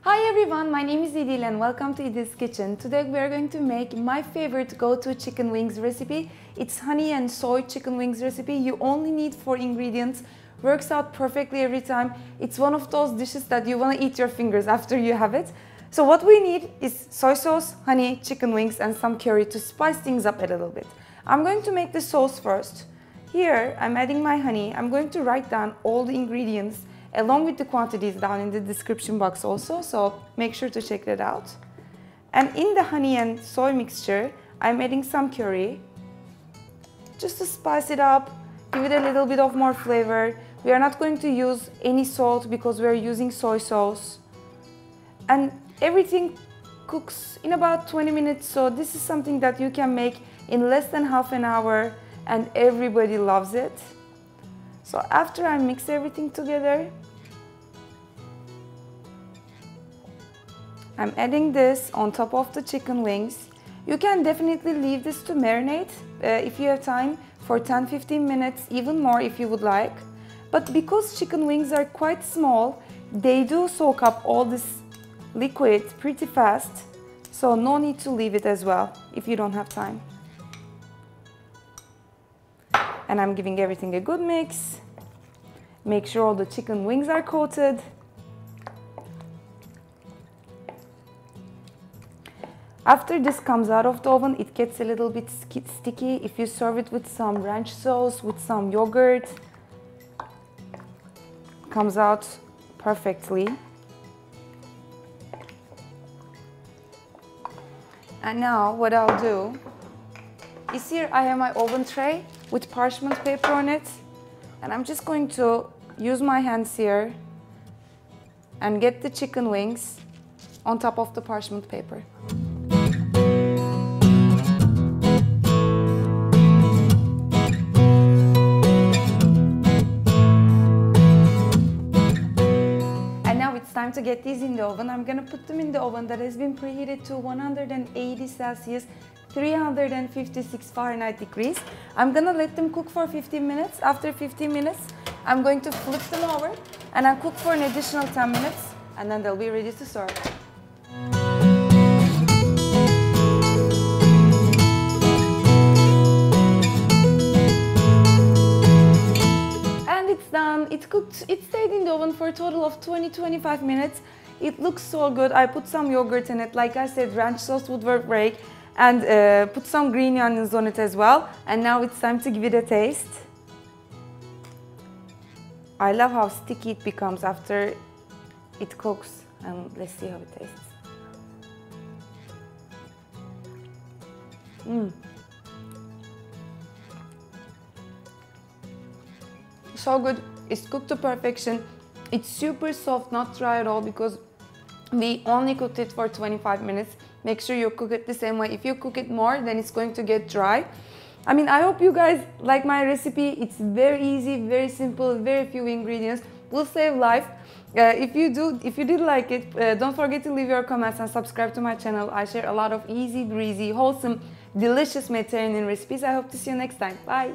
Hi everyone, my name is Idil and welcome to Idil's Kitchen. Today we are going to make my favorite go-to chicken wings recipe. It's honey and soy chicken wings recipe. You only need 4 ingredients. Works out perfectly every time. It's one of those dishes that you want to eat your fingers after you have it. So what we need is soy sauce, honey, chicken wings and some curry to spice things up a little bit. I'm going to make the sauce first. Here I'm adding my honey. I'm going to write down all the ingredients along with the quantities down in the description box also, so make sure to check that out. And in the honey and soy mixture, I'm adding some curry, just to spice it up, give it a little bit of more flavor. We are not going to use any salt because we are using soy sauce. And everything cooks in about 20 minutes, so this is something that you can make in less than half an hour and everybody loves it. So after I mix everything together, I'm adding this on top of the chicken wings. You can definitely leave this to marinate if you have time for 10-15 minutes, even more if you would like. But because chicken wings are quite small, they do soak up all this liquid pretty fast. So no need to leave it as well if you don't have time. And I'm giving everything a good mix. Make sure all the chicken wings are coated. After this comes out of the oven, it gets a little bit sticky. If you serve it with some ranch sauce, with some yogurt, it comes out perfectly. And now what I'll do is, here I have my oven tray with parchment paper on it, and I'm just going to use my hands here and get the chicken wings on top of the parchment paper. Time to get these in the oven. I'm gonna put them in the oven that has been preheated to 180 Celsius, 356 Fahrenheit degrees. I'm gonna let them cook for 15 minutes. After 15 minutes, I'm going to flip them over and I'll cook for an additional 10 minutes and then they'll be ready to serve. Done. It cooked, it stayed in the oven for a total of 20-25 minutes. It looks so good. I put some yogurt in it. Like I said, ranch sauce would work great. And put some green onions on it as well. And now it's time to give it a taste. I love how sticky it becomes after it cooks. And let's see how it tastes. So good. It's cooked to perfection. It's super soft, not dry at all, because we only cooked it for 25 minutes. Make sure you cook it the same way. If you cook it more, then it's going to get dry. I mean, I hope you guys like my recipe. It's very easy, very simple, very few ingredients. Will save life. If you did like it, don't forget to leave your comments and subscribe to my channel. I share a lot of easy, breezy, wholesome, delicious Mediterranean recipes. I hope to see you next time. Bye.